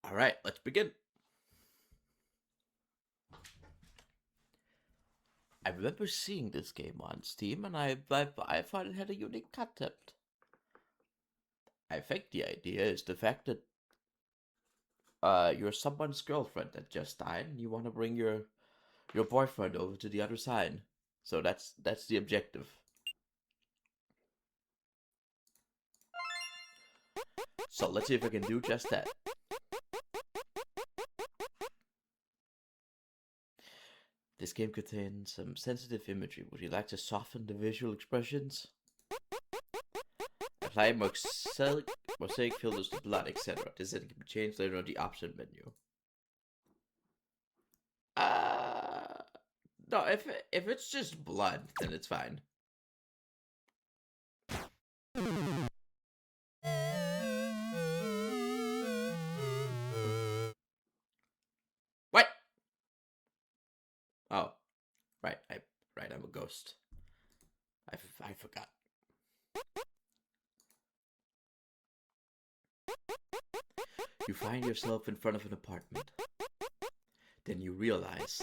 Alright, let's begin. I remember seeing this game on Steam, and I thought it had a unique concept. I think the idea is the fact that you're someone's girlfriend that just died, and you want to bring your boyfriend over to the other side. So that's the objective. So let's see if I can do just that. This game contains some sensitive imagery. Would you like to soften the visual expressions? Apply mosaic filters to blood, etc. This can be changed later on the option menu. No, if it's just blood, then it's fine. What? Oh, right. I'm a ghost. I forgot. You find yourself in front of an apartment. Then you realize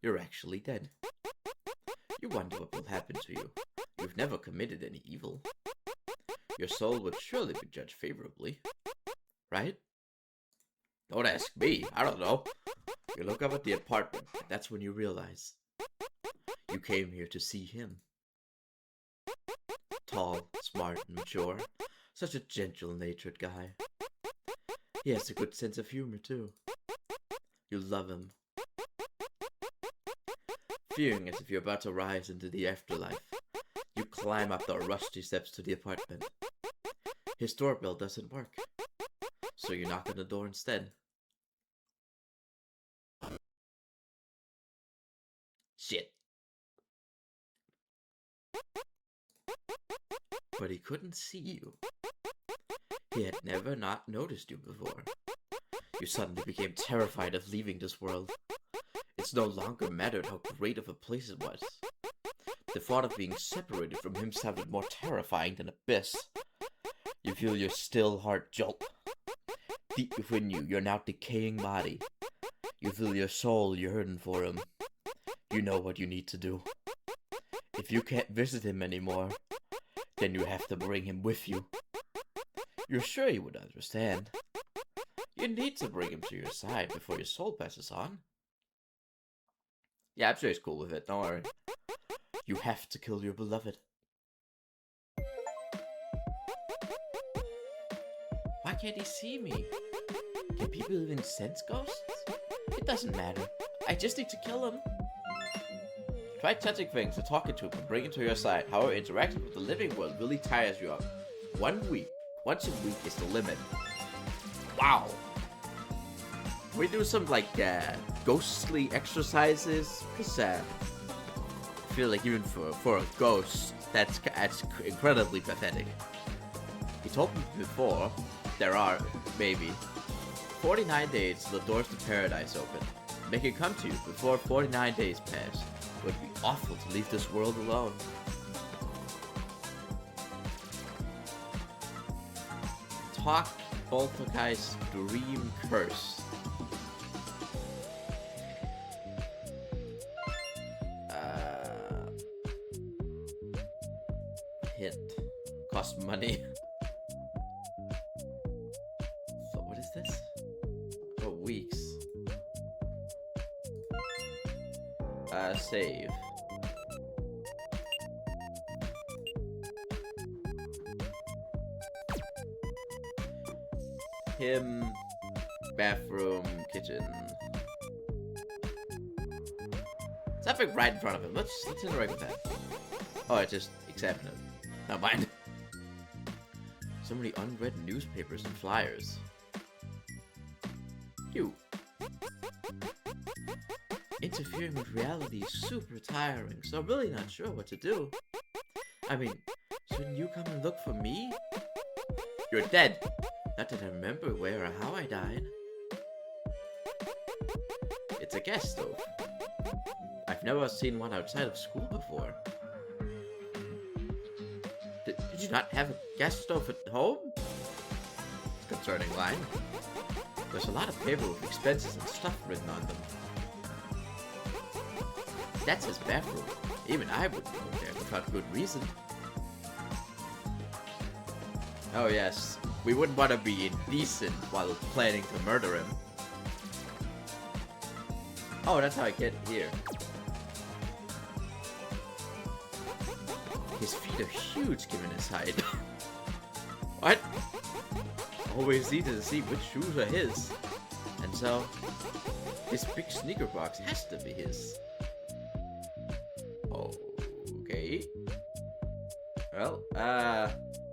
you're actually dead. You wonder what will happen to you. You've never committed any evil. Your soul would surely be judged favorably, right? Don't ask me, I don't know. You look up at the apartment, and that's when you realize you came here to see him. tall, smart, and mature. Such a gentle-natured guy. He has a good sense of humor, too. You love him. Fearing as if you're about to rise into the afterlife, you climb up the rusty steps to the apartment. His doorbell doesn't work, so you knock on the door instead. Shit. But he couldn't see you. He had never not noticed you before. You suddenly became terrified of leaving this world. It no longer mattered how great of a place it was. The thought of being separated from him sounded more terrifying than abyss. You feel your still heart jolt. Deep within you, your now decaying body. You feel your soul yearn for him. You know what you need to do. If you can't visit him anymore, then you have to bring him with you. You're sure he would understand. You need to bring him to your side before your soul passes on. Yeah, I'm sure he's cool with it, don't worry. You have to kill your beloved. Why can't he see me? Can people even sense ghosts? It doesn't matter. I just need to kill him. Try touching things or talking to him and bring him to your side. However, interacting with the living world really tires you up. Once a week is the limit. Wow. We do some like ghostly exercises, cause I feel like even for a ghost, that's incredibly pathetic. He told me before there are maybe 49 days till the doors to paradise open. They can come to you before 49 days pass. It would be awful to leave this world alone. Talk Poltergeist Dream Curse. Hint. Cost money. So what is this? Oh, weeks. Save. Him, bathroom, kitchen. Something right in front of him. Let's interact with that. Oh, I just examined it. Not mine. So many unread newspapers and flyers. You. Interfering with reality is super tiring, so I'm really not sure what to do. I mean, shouldn't you come and look for me? You're dead. Not that I remember where or how I died. It's a gas stove. I've never seen one outside of school before. Did you not have a gas stove at home? It's a concerning line. There's a lot of paper with expenses and stuff written on them. That's his bathroom. Even I wouldn't go there without good reason. Oh yes, we wouldn't want to be indecent while planning to murder him. Oh, that's how I get here. His feet are huge given his height. What? Always easy to see which shoes are his. And so, this big sneaker box has to be his. Okay. Well,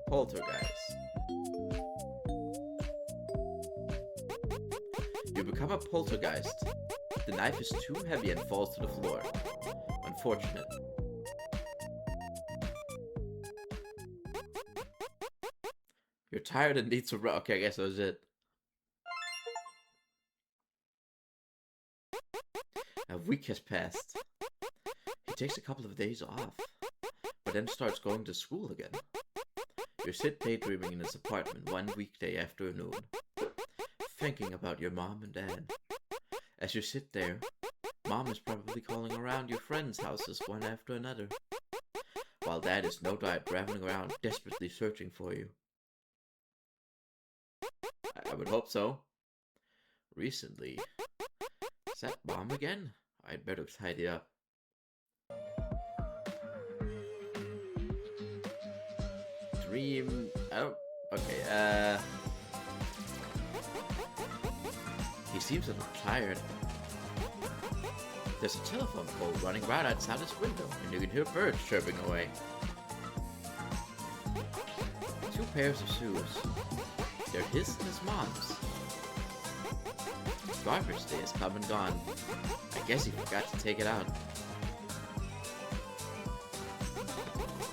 poltergeist. You become a poltergeist. The knife is too heavy and falls to the floor. Unfortunate. You're tired and need to rest. Okay, I guess that was it. A week has passed. He takes a couple of days off, but then starts going to school again. You sit daydreaming in his apartment one weekday afternoon, thinking about your mom and dad. As you sit there, mom is probably calling around your friends' houses one after another, while dad is no doubt traveling around desperately searching for you. I would hope so. Recently. Is that mom again? I'd better tidy up. dream. I don't. Okay. He seems a little tired. There's a telephone pole running right outside his window, and you can hear birds chirping away. 2 pairs of shoes. They're his and his mom's. Garbage day has come and gone. I guess he forgot to take it out.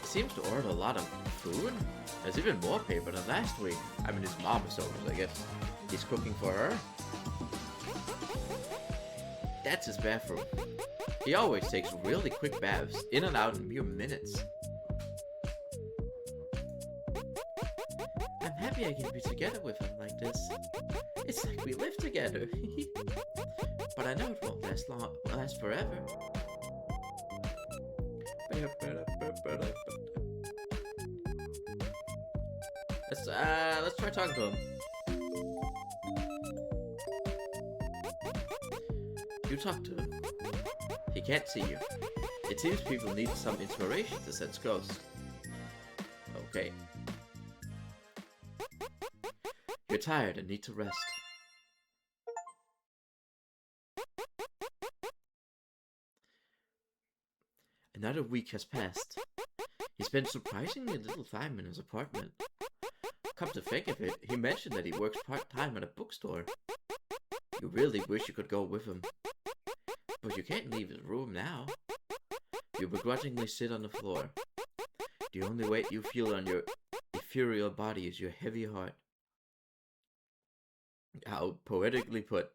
He seems to order a lot of food. There's even more paper than last week. I mean, his mom is over, so I guess he's cooking for her. That's his bathroom. He always takes really quick baths, in and out in mere minutes. I'm happy I can be together with him like this. It's like we live together. But I know it won't last forever. Let's try talking to him. You talk to him. He can't see you. It seems people need some inspiration to sense ghosts. Okay. You're tired and need to rest. Another week has passed. He spent surprisingly little time in his apartment. Come to think of it, he mentioned that he works part-time at a bookstore. You really wish you could go with him. But you can't leave his room now. You begrudgingly sit on the floor. The only weight you feel on your ethereal body is your heavy heart. How poetically put.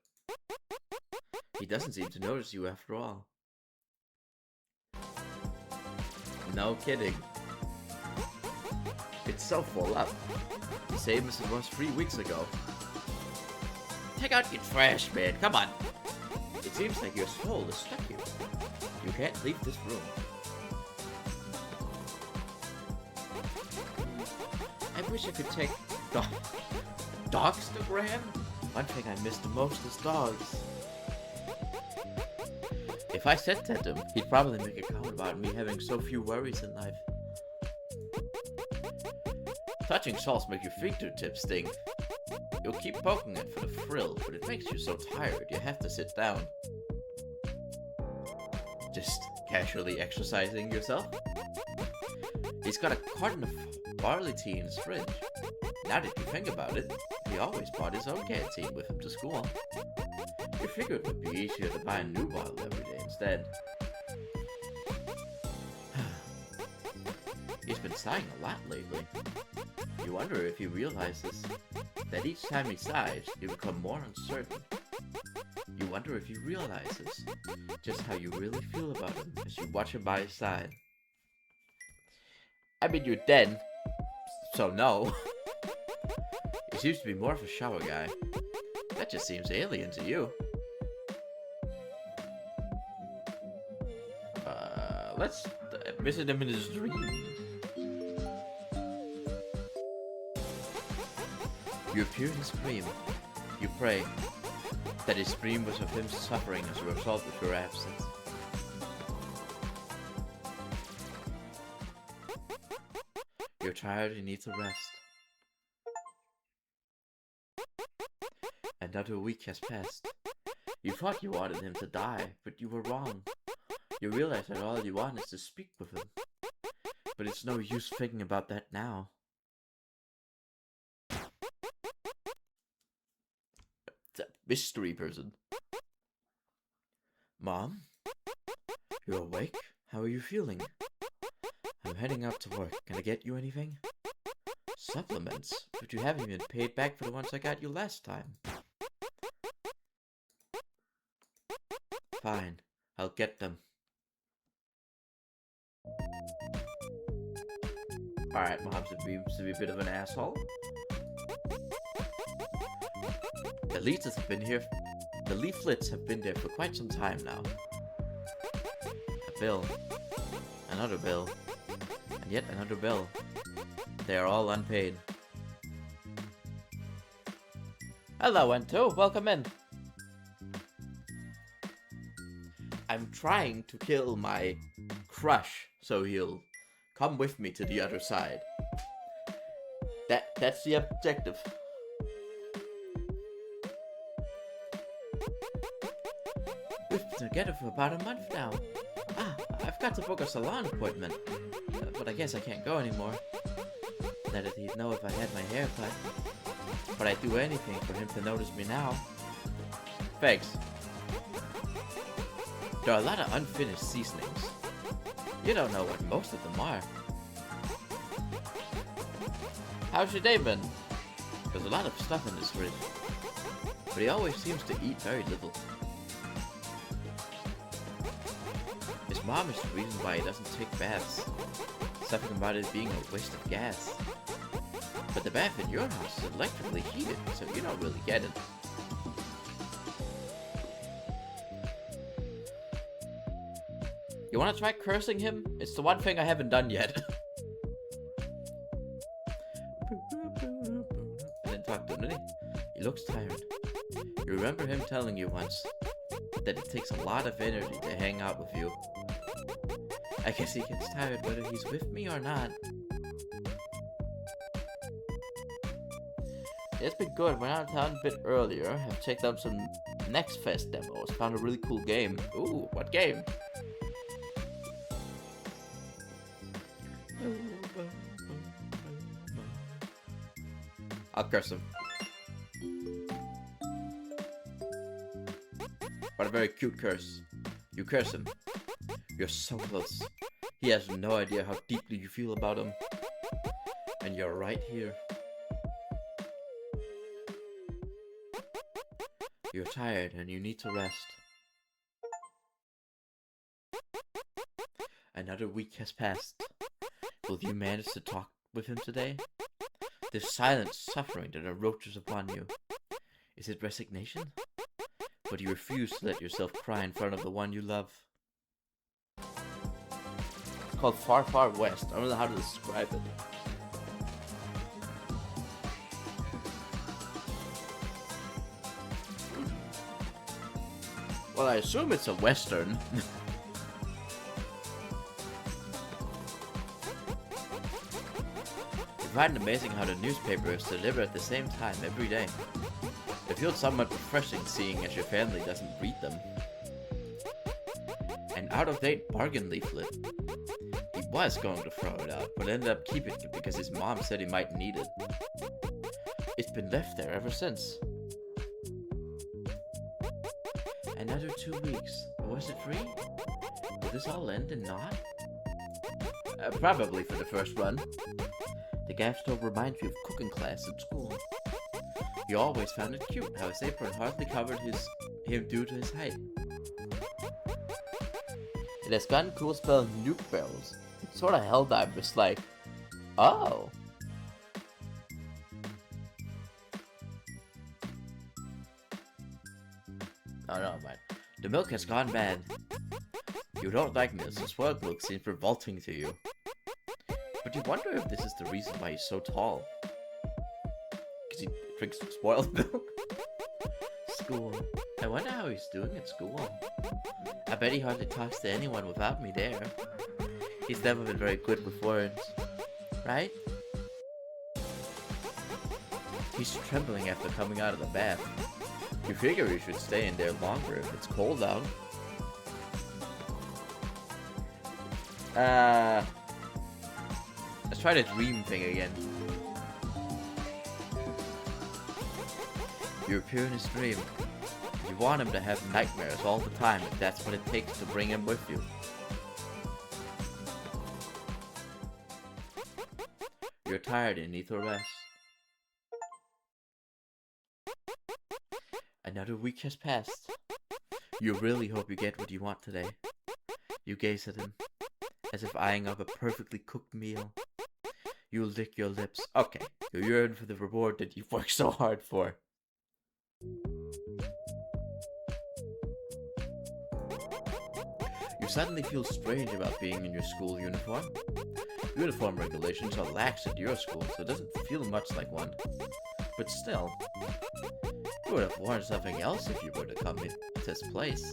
He doesn't seem to notice you after all. No kidding. It's so full up. The same as it was 3 weeks ago. Take out your trash, man. Come on. It seems like your soul is stuck here. You can't leave this room. I wish I could take dogs to Graham. One thing I miss the most is dogs. If I said that to him, he'd probably make a comment about me having so few worries in life. Touching salts make your fingertips sting. You'll keep poking it for the thrill, but it makes you so tired you have to sit down. Just casually exercising yourself? He's got a carton of barley tea in his fridge. Now that you think about it, he always brought his own canteen with him to school. You figured it would be easier to buy a new bottle every day instead. He's been sighing a lot lately. You wonder if he realizes that each time he sighs, you become more uncertain. You wonder if he realizes just how you really feel about him as you watch him by his side. I mean, you're dead, so no. He seems to be more of a shower guy. That just seems alien to you. Let's visit him in his dream. You appear in his dream. You pray that his dream was of him suffering as a result of your absence. You're tired and need to rest. Another week has passed. You thought you wanted him to die, but you were wrong. You realize that all you want is to speak with him. But it's no use thinking about that now. That mystery person. Mom? You're awake? How are you feeling? I'm heading out to work. Can I get you anything? Supplements? But you haven't even paid back for the ones I got you last time. Fine. I'll get them. Alright, Mom seems to be a bit of an asshole. The leaflets have been there for quite some time now. A bill. Another bill. And yet another bill. They are all unpaid. Hello, Ento. Welcome in. I'm trying to kill my crush, so he'll come with me to the other side. That's the objective. We've been together for about a month now. I've got to book a salon appointment, but I guess I can't go anymore. Not that he'd know if I had my hair cut, but I'd do anything for him to notice me now. Thanks. There are a lot of unfinished seasonings. You don't know what most of them are. How's your day been? There's a lot of stuff in this fridge, but he always seems to eat very little. His mom is the reason why he doesn't take baths. Something about it being a waste of gas. But the bath in your house is electrically heated, so you don't really get it. You wanna try cursing him? It's the one thing I haven't done yet. I didn't talk to him, did he? He looks tired. You remember him telling you once that it takes a lot of energy to hang out with you. I guess he gets tired whether he's with me or not. It's been good. Went out of town a bit earlier. I've checked out some Next Fest demos. Found a really cool game. Ooh, what game? I'll curse him. What a very cute curse. You curse him. You're so close. He has no idea how deeply you feel about him. And you're right here. You're tired and you need to rest. Another week has passed. Will you manage to talk with him today? There's silent suffering that eroaches upon you. Is it resignation? But you refuse to let yourself cry in front of the one you love. It's called Far Far West. I don't know how to describe it. Well, I assume it's a Western. I find it amazing how the newspaper is delivered at the same time every day. It feels somewhat refreshing seeing as your family doesn't read them. An out-of-date bargain leaflet. He was going to throw it out, but ended up keeping it because his mom said he might need it. It's been left there ever since. Another 2 weeks. Was it free? Will this all end in naught? Probably for the first run. The gas stove reminds me of cooking class at school. He always found it cute how his apron hardly covered him due to his height. It has gotten cool spelling nuke barrels. It's sort of Helldive, just like, oh. Oh no, man. The milk has gone bad. You don't like milk, so spoiled milk seems revolting to you. But you wonder if this is the reason why he's so tall. Because he drinks spoiled milk? School. I wonder how he's doing at school. I bet he hardly talks to anyone without me there. He's never been very good with words. Right? He's trembling after coming out of the bath. You figure he should stay in there longer if it's cold out. Let's try the dream thing again. You appear in his dream. You want him to have nightmares all the time if that's what it takes to bring him with you. You're tired and need to rest. Another week has passed. You really hope you get what you want today. You gaze at him, as if eyeing up a perfectly cooked meal. You lick your lips. Okay, you yearn for the reward that you've worked so hard for. You suddenly feel strange about being in your school uniform. Uniform regulations are lax at your school, so it doesn't feel much like one. But still, you would have worn something else if you were to come in this place.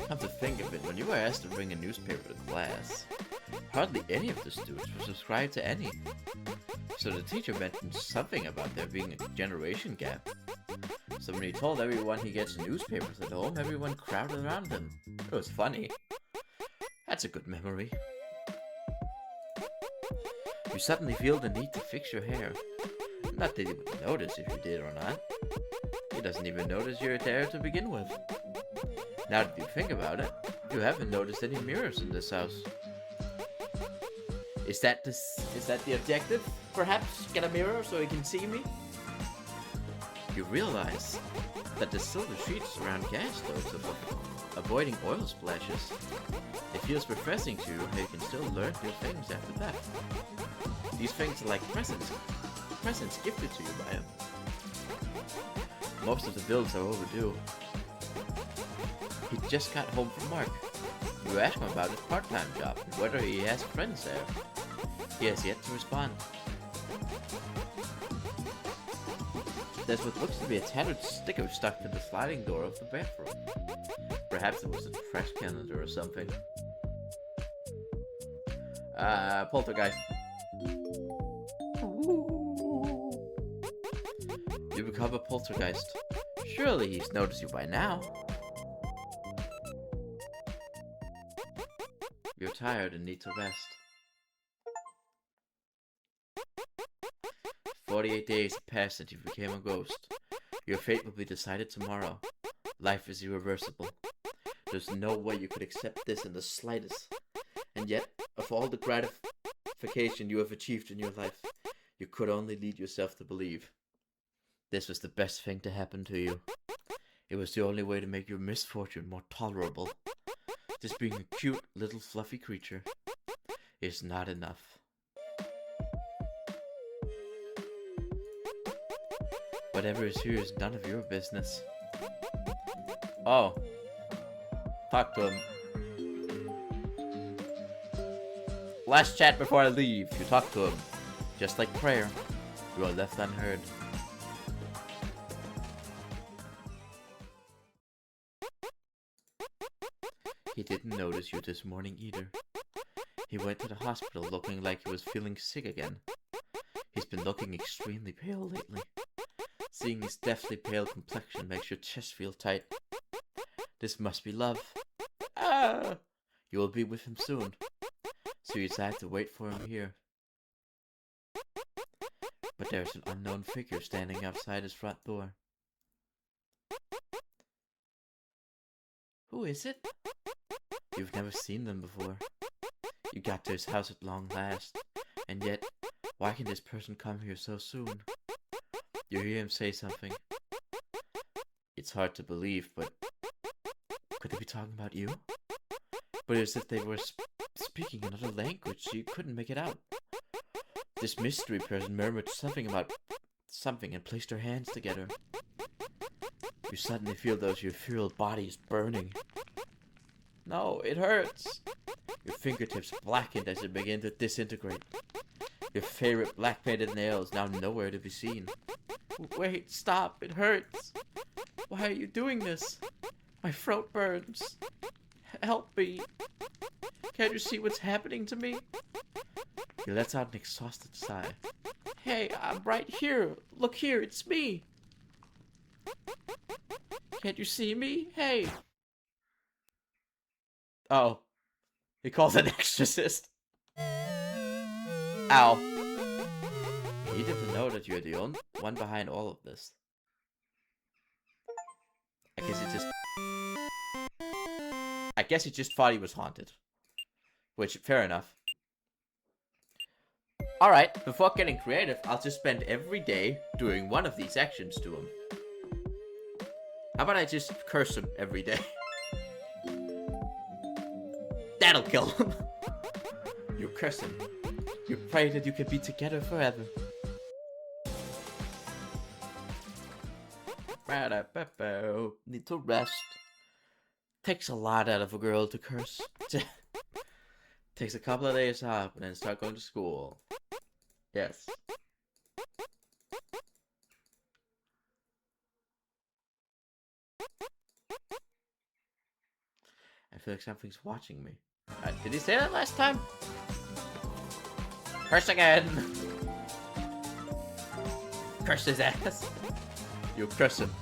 Come to think of it, when you were asked to bring a newspaper to class, Hardly any of the students were subscribed to any. So the teacher mentioned something about there being a generation gap. So when he told everyone he gets newspapers at home, everyone crowded around him. It was funny. That's a good memory. You suddenly feel the need to fix your hair. Not that he would notice if you did or not. He doesn't even notice you're there to begin with. Now that you think about it, you haven't noticed any mirrors in this house. Is that the objective? Perhaps get a mirror so he can see me? You realize that the silver sheets surround gas stoves avoiding oil splashes. It feels refreshing to you how you can still learn new things after that. These things are like presents gifted to you by him. Most of the bills are overdue. He just got home from work. You ask him about his part-time job and whether he has friends there. He has yet to respond. There's what looks to be a tattered sticker stuck to the sliding door of the bathroom. Perhaps it was a trash calendar or something. Poltergeist. You become a poltergeist. Surely he's noticed you by now. You're tired and need to rest. 48 days have passed since you became a ghost. Your fate will be decided tomorrow. Life is irreversible. There's no way you could accept this in the slightest. And yet, of all the gratification you have achieved in your life, you could only lead yourself to believe this was the best thing to happen to you. It was the only way to make your misfortune more tolerable. Just being a cute little fluffy creature is not enough. Whatever is here is none of your business. Oh. Talk to him. Last chat before I leave. You talk to him. Just like prayer. You are left unheard. He didn't notice you this morning either. He went to the hospital looking like he was feeling sick again. He's been looking extremely pale lately. Seeing his deathly pale complexion makes your chest feel tight. This must be love. Ah! You will be with him soon. So you decide to wait for him here. But there's an unknown figure standing outside his front door. Who is it? You've never seen them before. You got to his house at long last. And yet, why can this person come here so soon? You hear him say something. It's hard to believe, but could they be talking about you? But it's as if they were speaking another language, so you couldn't make it out. This mystery person murmured something about something and placed her hands together. You suddenly feel those ethereal bodies burning. No, it hurts. Your fingertips blackened as they begin to disintegrate. Your favorite black painted nails now nowhere to be seen. Wait, stop, it hurts. Why are you doing this? My throat burns. Help me. Can't you see what's happening to me? He lets out an exhausted sigh. Hey, I'm right here. Look here, it's me. Can't you see me? Hey. Oh. He calls an exorcist. Ow. He didn't know that you're the only one behind all of this. I guess he just thought he was haunted. Which, fair enough. Alright, before getting creative, I'll just spend every day doing one of these actions to him. How about I just curse him every day? That'll kill him. You curse him. You pray that you can be together forever. Need to rest. Takes a lot out of a girl to curse. Takes a couple of days off and then start going to school. Yes. I feel like something's watching me. Did he say that last time? Curse again! Curse his ass! You curse him.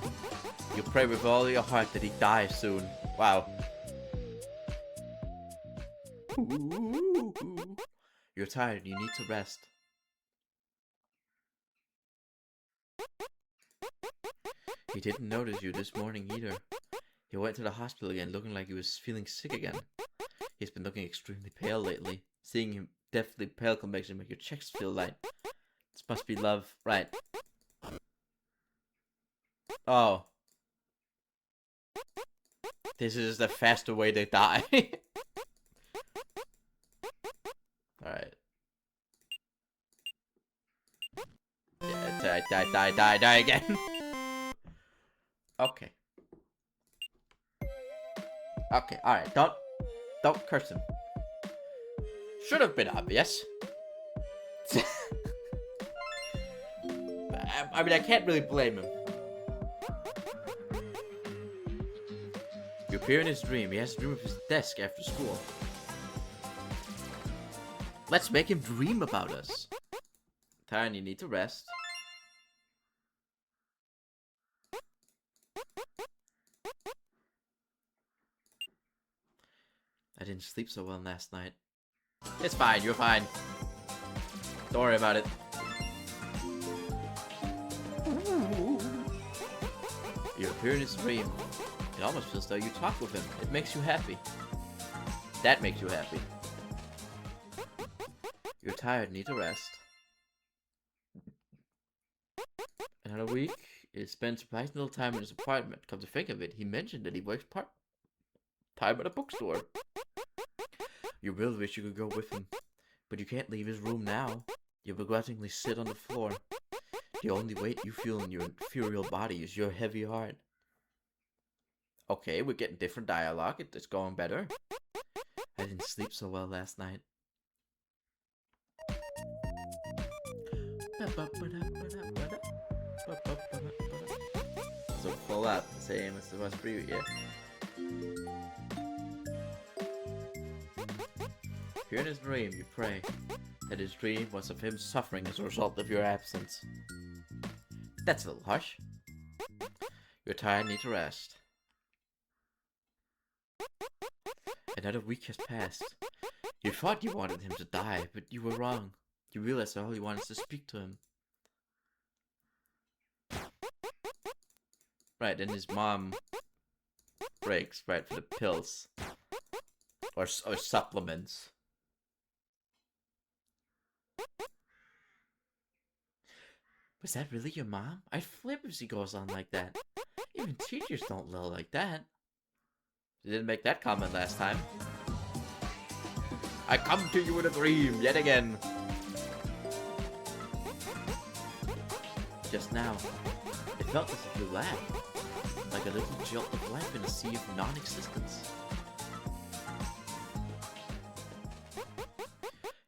You pray with all your heart that he dies soon. Wow. You're tired, you need to rest. He didn't notice you this morning either. He went to the hospital again looking like he was feeling sick again. He's been looking extremely pale lately. Seeing him definitely pale can make your chest feel light. This must be love. Right. Oh. This is the faster way to die. Alright. Yeah, die again. Okay. Okay, alright. Don't curse him. Should have been obvious. I mean, I can't really blame him. You appear in his dream. He has a dream of his desk after school. Let's make him dream about us. Tyron, you need to rest. I didn't sleep so well last night. It's fine, you're fine. Don't worry about it. You appear in his dream. It almost feels though you talk with him. It makes you happy. That makes you happy. You're tired, need to rest. Another week. He spent surprising little time in his apartment. Come to think of it, he mentioned that he works part-time at a bookstore. You really wish you could go with him, but you can't leave his room now. You begrudgingly sit on the floor. The only weight you feel in your inferior body is your heavy heart. Okay, we're getting different dialogue. It's going better. I didn't sleep so well last night. So full up, same as the was previous, yeah. Here in his dream, you pray that his dream was of him suffering as a result of your absence. That's a little harsh. You're tired, need to rest. Another week has passed. You thought you wanted him to die, but you were wrong. You realized all you wanted is to speak to him. Right, and his mom breaks, right, for the pills. Or supplements. Was that really your mom? I'd flip if she goes on like that. Even teachers don't yell like that. She didn't make that comment last time. I come to you in a dream, yet again. Just now, it felt as if you laughed. Like a little jolt of life in a sea of non-existence.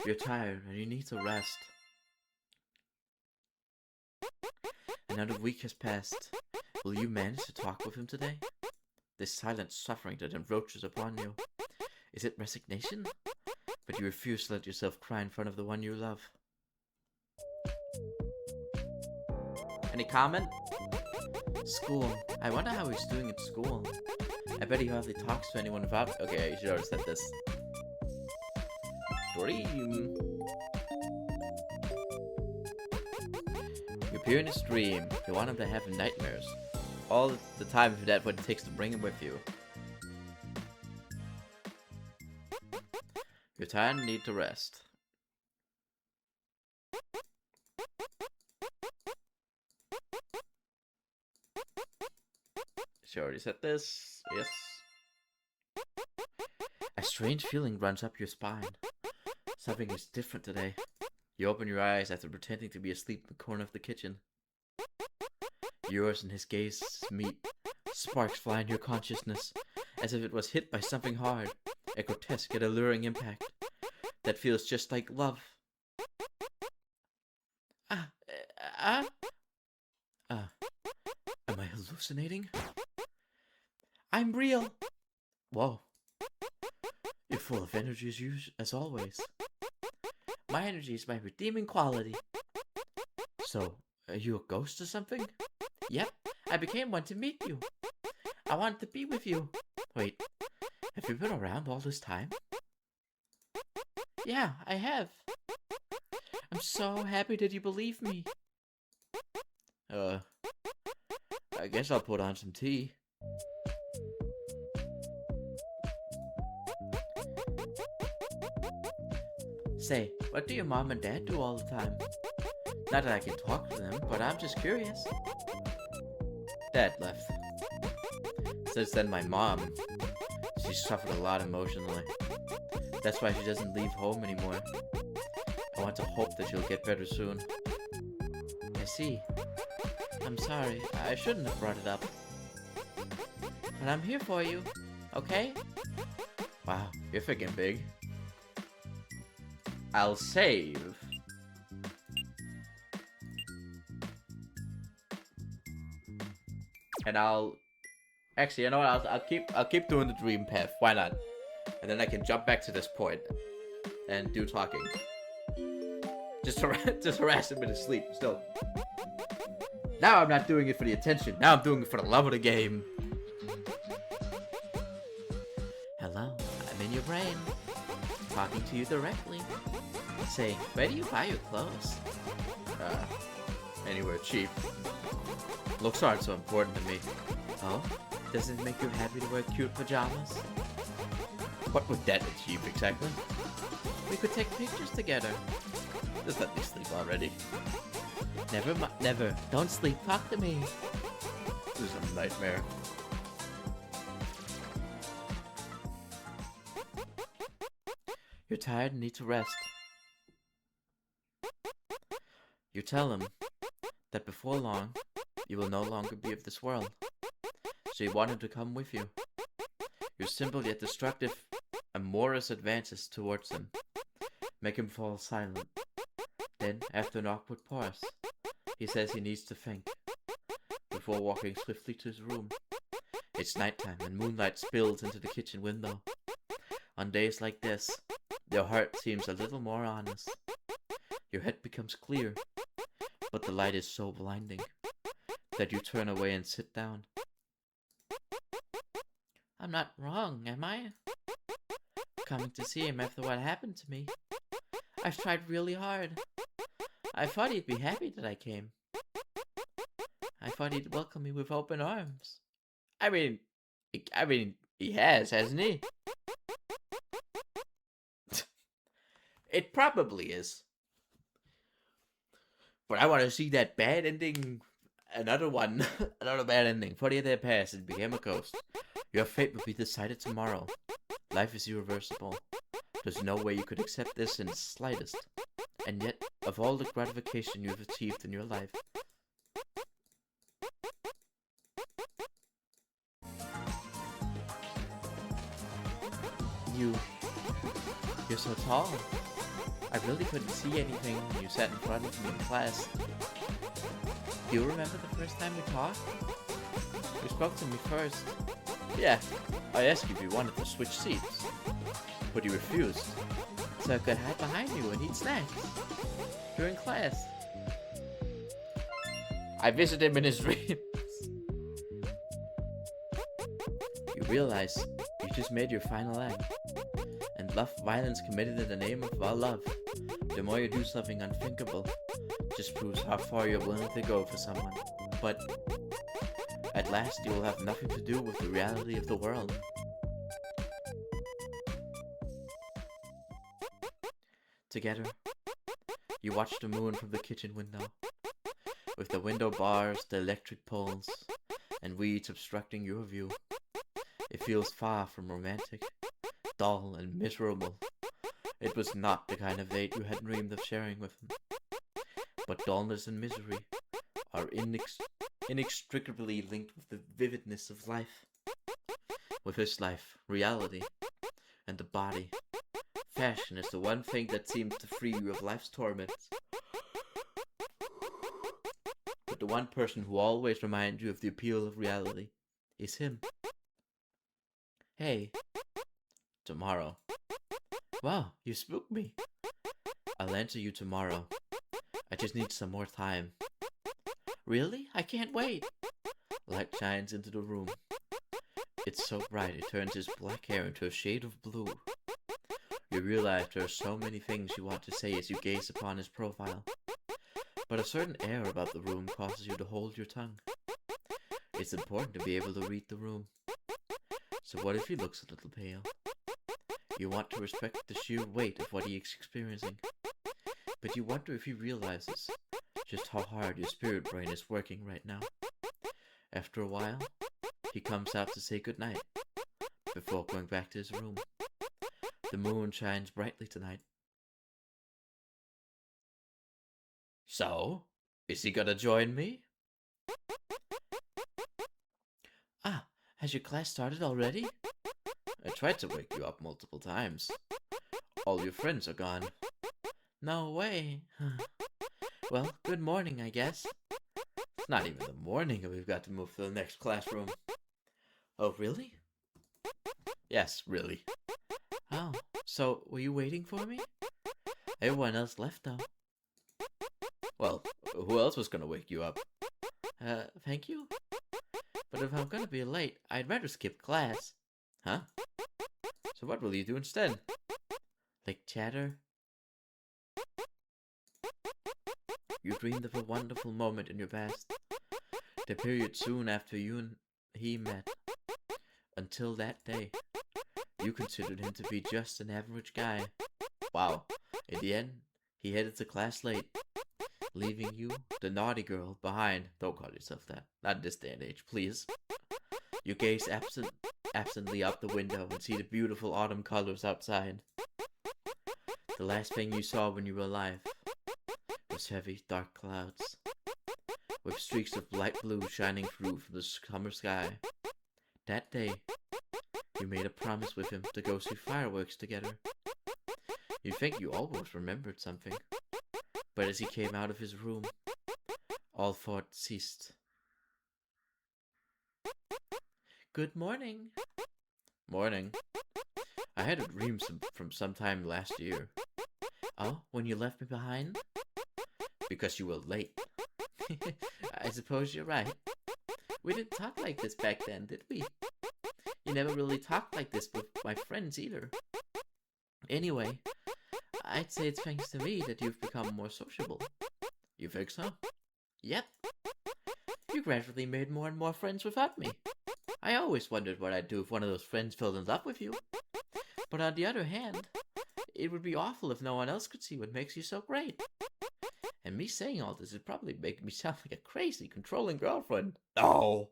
You're tired and you need to rest. Another week has passed. Will you manage to talk with him today? This silent suffering that encroaches upon you. Is it resignation? But you refuse to let yourself cry in front of the one you love. Any comment? School. I wonder how he's doing at school. I bet he hardly talks to anyone about it. Okay, you should already said this. Dream. You appear in his dream. You want him to have nightmares. All the time if that's what it takes to bring him with you. You're tired and need to rest. She already said this. Yes. A strange feeling runs up your spine. Something is different today. You open your eyes after pretending to be asleep in the corner of the kitchen. Yours and his gaze meet. Sparks fly in your consciousness, as if it was hit by something hard. A grotesque yet alluring impact that feels just like love. Am I hallucinating? I'm real. Whoa. You're full of energy as always. My energy is my redeeming quality. So, are you a ghost or something? Yep, I became one to meet you. I wanted to be with you. Wait, have you been around all this time? Yeah, I have. I'm so happy that you believe me. Uh, I guess I'll put on some tea. Say, what do your mom and dad do all the time? Not that I can talk to them, but I'm just curious. Dad left. Since then, my mom, she's suffered a lot emotionally. That's why she doesn't leave home anymore. I want to hope that she'll get better soon. I see. I'm sorry, I shouldn't have brought it up. But I'm here for you, okay? Wow, you're thinking big. I'll save. And I'll... Actually, you know what? I'll keep doing the dream path. Why not? And then I can jump back to this point and do talking. Just harass him in his sleep. Still. Now I'm not doing it for the attention. Now I'm doing it for the love of the game. Hello, I'm in your brain. Talking to you directly. Say, where do you buy your clothes? Anywhere cheap. Looks aren't so important to me. Oh? Does it make you happy to wear cute pajamas? What would that achieve exactly? We could take pictures together. Just let me sleep already. Never. Don't sleep. Talk to me. This is a nightmare. You're tired and need to rest. You tell him that before long, you will no longer be of this world. So you want him to come with you. Your simple yet destructive, amorous advances towards him make him fall silent. Then, after an awkward pause, he says he needs to think, before walking swiftly to his room. It's nighttime and moonlight spills into the kitchen window. On days like this, your heart seems a little more honest. Your head becomes clear, but the light is so blinding that you turn away and sit down. I'm not wrong, am I? Coming to see him after what happened to me. I've tried really hard. I thought he'd be happy that I came. I thought he'd welcome me with open arms. I mean, he has, hasn't he? It probably is. But I want to see that bad ending. Another one. Another bad ending. 40 years passed and became a ghost. Your fate will be decided tomorrow. Life is irreversible. There's no way you could accept this in the slightest. And yet, of all the gratification you have achieved in your life, you're so tall. I really couldn't see anything when you sat in front of me in class. Do you remember the first time we talked? You spoke to me first. Yeah, I asked you if you wanted to switch seats, but you refused. So I could hide behind you and eat snacks during class. I visit him in his dreams. You realize you just made your final act, and love violence committed in the name of our love. The more you do something unthinkable, just proves how far you're willing to go for someone. But at last you will have nothing to do with the reality of the world. Together, you watch the moon from the kitchen window, with the window bars, the electric poles, and weeds obstructing your view. It feels far from romantic, dull and miserable. It was not the kind of date you had dreamed of sharing with him. But dullness and misery are inextricably linked with the vividness of life. With his life, reality, and the body, fashion is the one thing that seems to free you of life's torments. But the one person who always reminds you of the appeal of reality is him. Hey, tomorrow. Wow, you spooked me. I'll answer you tomorrow. I just need some more time. Really? I can't wait. Light shines into the room. It's so bright it turns his black hair into a shade of blue. You realize there are so many things you want to say as you gaze upon his profile. But a certain air about the room causes you to hold your tongue. It's important to be able to read the room. So what if he looks a little pale? You want to respect the sheer weight of what he is experiencing. But you wonder if he realizes just how hard your spirit brain is working right now. After a while, he comes out to say goodnight before going back to his room. The moon shines brightly tonight. So, is he gonna join me? Ah, has your class started already? I tried to wake you up multiple times. All your friends are gone. No way. Well, good morning, I guess. It's not even the morning and we've got to move to the next classroom. Oh, really? Yes, really. Oh, so were you waiting for me? Everyone else left, though. Well, who else was gonna wake you up? Thank you? But if I'm gonna be late, I'd rather skip class. Huh? So what will you do instead? Like chatter? You dreamed of a wonderful moment in your past. The period soon after you and he met. Until that day, you considered him to be just an average guy. Wow. In the end, he headed to class late, leaving you, the naughty girl, behind. Don't call yourself that. Not in this day and age, please. You gaze absently out the window and see the beautiful autumn colors outside. The last thing you saw when you were alive was heavy, dark clouds, with streaks of light blue shining through from the summer sky. That day, you made a promise with him to go see fireworks together. You think you almost remembered something, but as he came out of his room, all thought ceased. Good morning. Morning. I had a dream from sometime last year. Oh, when you left me behind? Because you were late. I suppose you're right. We didn't talk like this back then, did we? You never really talked like this with my friends either. Anyway, I'd say it's thanks to me that you've become more sociable. You think so? Yep. You gradually made more and more friends without me. I always wondered what I'd do if one of those friends fell in love with you. But on the other hand, it would be awful if no one else could see what makes you so great. And me saying all this is probably making me sound like a crazy, controlling girlfriend. No,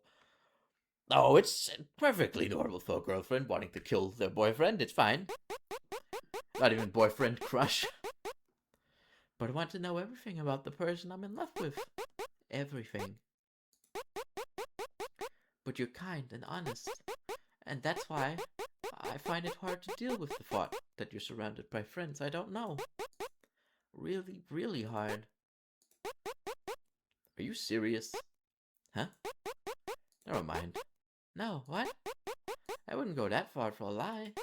it's perfectly normal for a girlfriend wanting to kill their boyfriend. It's fine. Not even boyfriend crush. But I want to know everything about the person I'm in love with. Everything. But you're kind and honest. And that's why I find it hard to deal with the thought that you're surrounded by friends I don't know. Really, really hard. Are you serious? Huh? Never mind. No, what? I wouldn't go that far for a lie.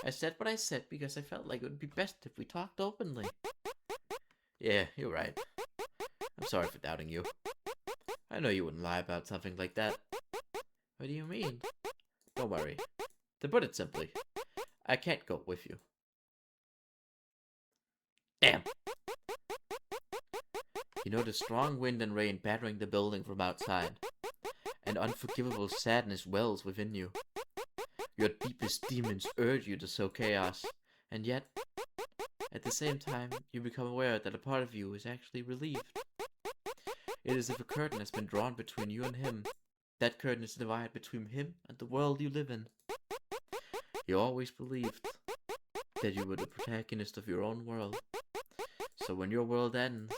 I said what I said because I felt like it would be best if we talked openly. Yeah, you're right. I'm sorry for doubting you. I know you wouldn't lie about something like that. What do you mean? Don't worry. To put it simply, I can't go with you. Damn! You notice strong wind and rain battering the building from outside, and unforgivable sadness wells within you. Your deepest demons urge you to sow chaos, and yet, at the same time, you become aware that a part of you is actually relieved. It is as if a curtain has been drawn between you and him. That curtain is divided between him and the world you live in. You always believed that you were the protagonist of your own world. So when your world ends,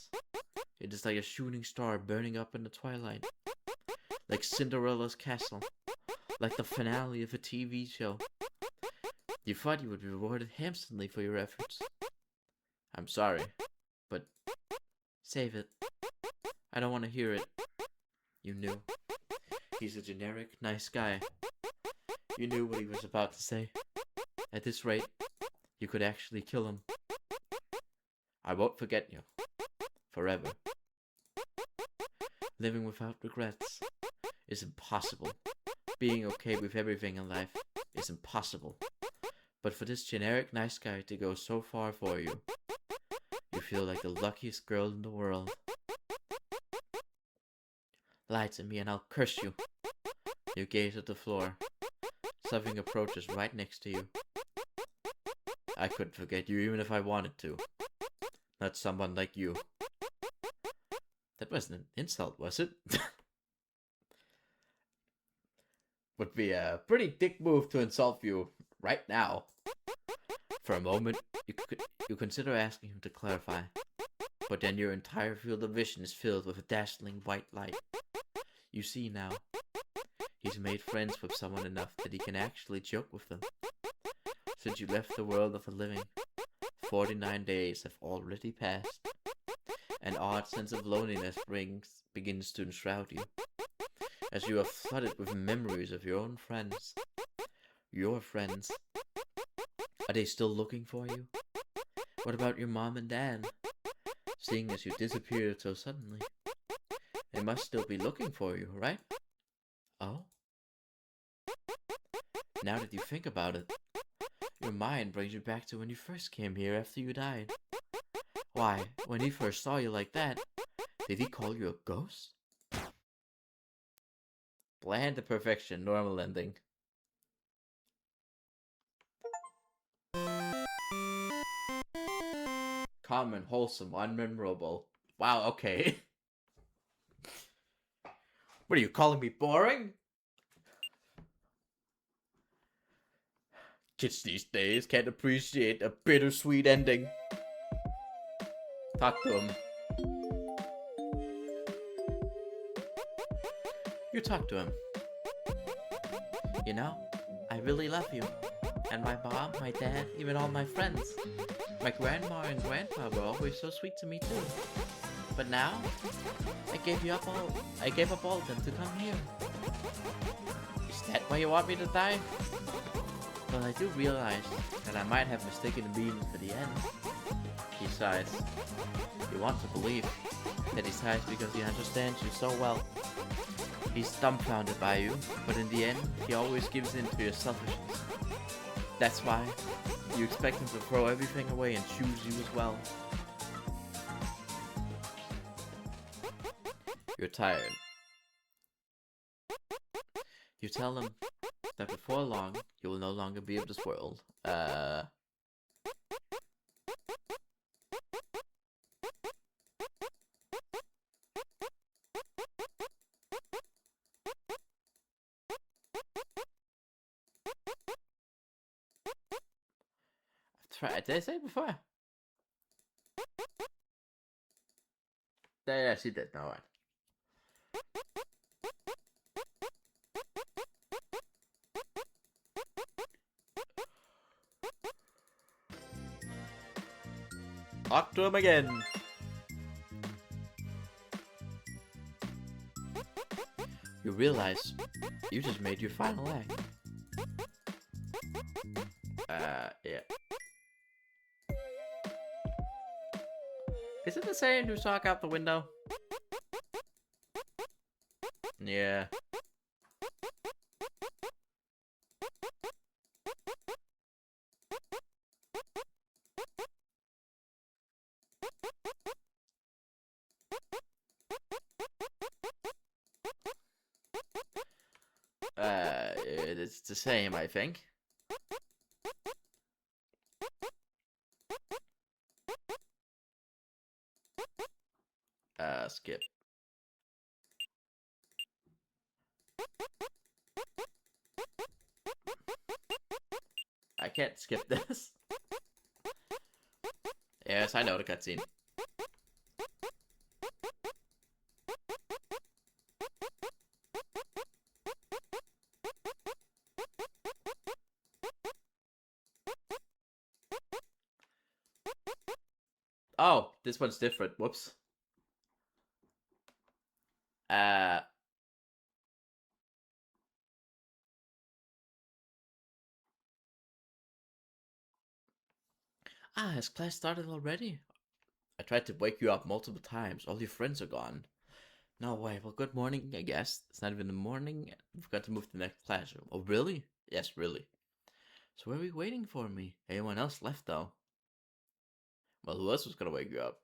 it is like a shooting star burning up in the twilight. Like Cinderella's castle. Like the finale of a TV show. You thought you would be rewarded handsomely for your efforts. I'm sorry, but save it. I don't want to hear it. You knew. He's a generic, nice guy. You knew what he was about to say. At this rate, you could actually kill him. I won't forget you. Forever. Living without regrets is impossible. Being okay with everything in life is impossible. But for this generic nice guy to go so far for you, you feel like the luckiest girl in the world. Lie to me and I'll curse you. You gaze at the floor. Something approaches right next to you. I couldn't forget you even if I wanted to. Not someone like you. That wasn't an insult, was it? Would be a pretty dick move to insult you right now. For a moment, you consider asking him to clarify, but then your entire field of vision is filled with a dazzling white light. You see now, he's made friends with someone enough that he can actually joke with them. Since you left the world of the living, 49 days have already passed. An odd sense of loneliness begins to enshroud you, as you are flooded with memories of your own friends. Your friends. Are they still looking for you? What about your mom and dad? Seeing as you disappeared so suddenly, they must still be looking for you, right? Oh? Now that you think about it, your mind brings you back to when you first came here after you died. Why, when he first saw you like that, did he call you a ghost? Bland to perfection, normal ending. Common, wholesome, unmemorable. Wow, okay. What are you calling me boring? Kids these days can't appreciate a bittersweet ending. Talk to him. You talk to him. You know, I really love you. And my mom, my dad, even all my friends. My grandma and grandpa were always so sweet to me too. But now, I gave up all of them to come here. Is that why you want me to die? Well, I do realize that I might have mistaken the meaning for the end. He sighs. You want to believe that he sighs because he understands you so well. He's dumbfounded by you, but in the end, he always gives in to your selfishness. That's why you expect him to throw everything away and choose you as well. You're tired. You tell him that before long, you will no longer be of this world. Did I say it before? Yeah, she did. No, right. Talk to him again. You realize you just made your final act. Yeah. Is it the same to talk out the window? Yeah. It's the same, I think. Skip. I can't skip this. Yes, I know the cutscene. Oh, this one's different. Whoops. Has class started already? I tried to wake you up multiple times. All your friends are gone. No way. Well, good morning, I guess. It's not even the morning. We've got to move to the next classroom. Oh, really? Yes, really. So where are we waiting for me? Anyone else left, though? Well, who else was gonna wake you up?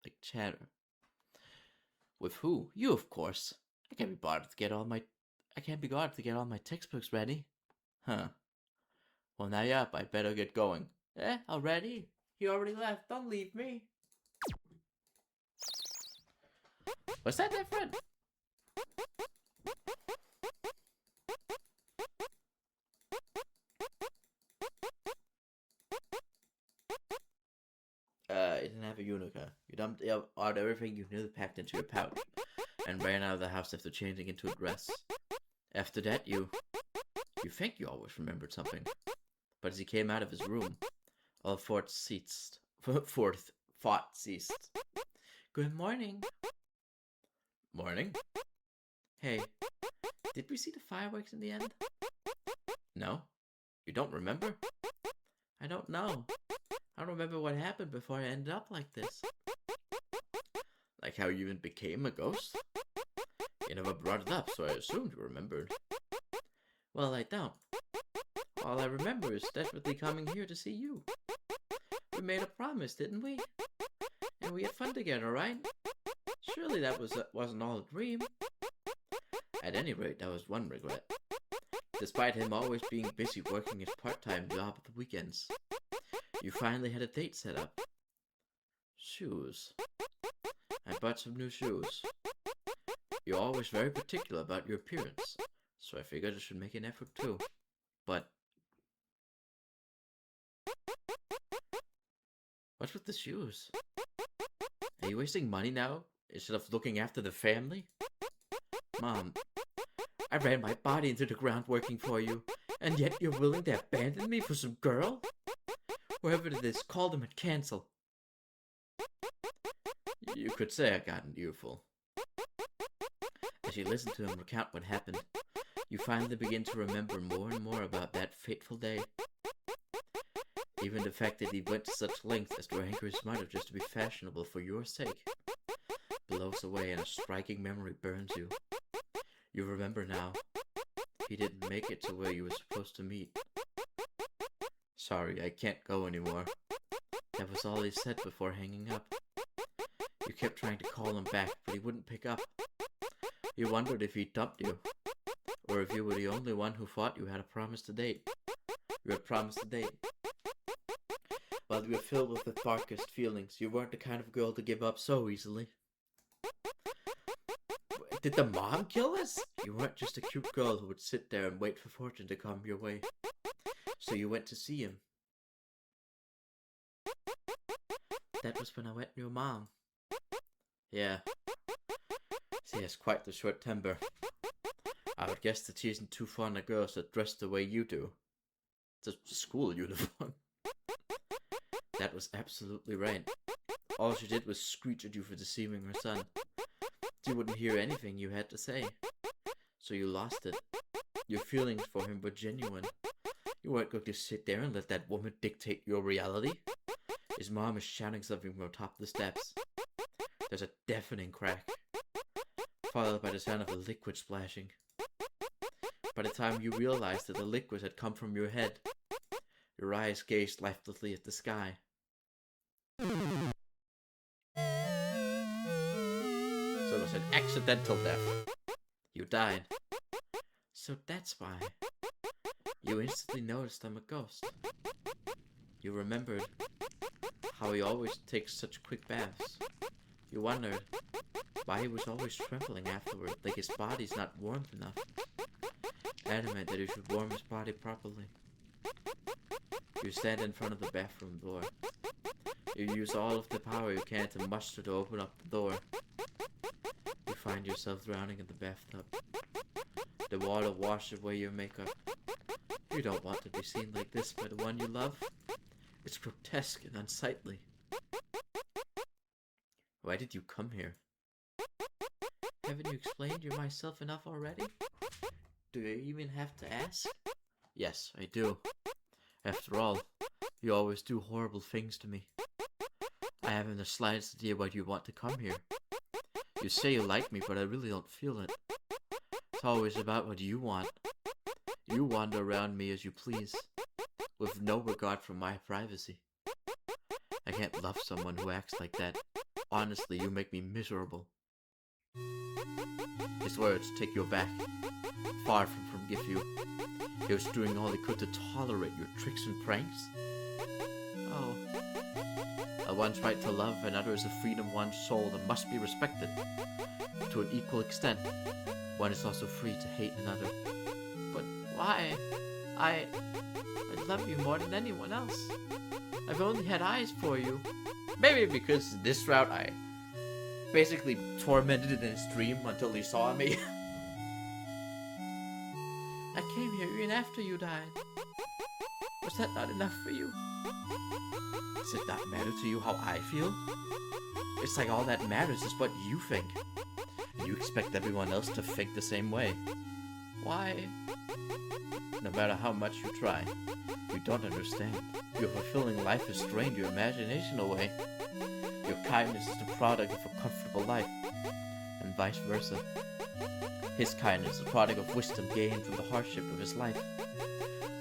Like chatter. With who? You, of course. I can't be bothered to get all my textbooks ready. Huh. Well, now you're up. I better get going. Already? You already left. Don't leave me. Was that different? You didn't have a Unica. You dumped out everything you knew packed into your pouch and ran out of the house after changing into a dress. After that, you think you always remembered something. But as he came out of his room, all thought ceased. Good morning. Morning. Hey, did we see the fireworks in the end? No? You don't remember? I don't know. I don't remember what happened before I ended up like this. Like how you even became a ghost? You never brought it up, so I assumed you remembered. Well, I don't. All I remember is desperately coming here to see you. We made a promise, didn't we? And we had fun together, right? Surely that wasn't all a dream. At any rate, that was one regret. Despite him always being busy working his part-time job at the weekends, you finally had a date set up. Shoes. I bought some new shoes. You're always very particular about your appearance, so I figured I should make an effort too. But what's with the shoes? Are you wasting money now instead of looking after the family? Mom, I ran my body into the ground working for you, and yet you're willing to abandon me for some girl? Whoever it is, call them and cancel. You could say I got an earful. As you listen to him recount what happened, you finally begin to remember more and more about that fateful day. Even the fact that he went to such lengths as to anger his mother just to be fashionable for your sake blows away and a striking memory burns you. You remember now. He didn't make it to where you were supposed to meet. Sorry, I can't go anymore. That was all he said before hanging up. You kept trying to call him back, but he wouldn't pick up. You wondered if he dumped you, or if you were the only one who thought you had a promise to date. You had promised to date. While you were filled with the darkest feelings, you weren't the kind of girl to give up so easily. Did the mom kill us? You weren't just a cute girl who would sit there and wait for fortune to come your way. So you went to see him. That was when I met your mom. Yeah. She has quite the short temper. I would guess that she isn't too fond of girls that dress the way you do. It's a school uniform. That was absolutely right. All she did was screech at you for deceiving her son. She wouldn't hear anything you had to say. So you lost it. Your feelings for him were genuine. You weren't going to sit there and let that woman dictate your reality. His mom is shouting something from atop the steps. There's a deafening crack, followed by the sound of a liquid splashing. By the time you realized that the liquid had come from your head, your eyes gazed lifelessly at the sky. So it was an accidental death. You died. So that's why. You instantly noticed I'm a ghost. You remembered how he always takes such quick baths. You wondered why he was always trembling afterward, like his body's not warm enough. Adamant that he should warm his body properly. You stand in front of the bathroom door. You use all of the power you can to muster to open up the door. You find yourself drowning in the bathtub. The water washes away your makeup. You don't want to be seen like this by the one you love. It's grotesque and unsightly. Why did you come here? Haven't you explained you're myself enough already? Do you even have to ask? Yes, I do. After all, You always do horrible things to me. I haven't the slightest idea why you want to come here. You say you like me, but I really don't feel it. It's always about what you want. You wander around me as you please, with no regard for my privacy. I can't love someone who acts like that. Honestly, you make me miserable. His words take you aback. Far from forgive you. He was doing all he could to tolerate your tricks and pranks. Oh. One's right to love and utter is the freedom of one's soul that must be respected. To an equal extent, one is also free to hate another. But why? I love you more than anyone else. I've only had eyes for you. Maybe because this route I basically tormented in his dream until he saw me. I came here even after you died. Was that not enough for you? Does it not matter to you how I feel? It's like all that matters is what you think. And you expect everyone else to think the same way. Why? No matter how much you try, you don't understand. Your fulfilling life has strained your imagination away. Your kindness is the product of a comfortable life, and vice versa. His kindness is the product of wisdom gained from the hardship of his life.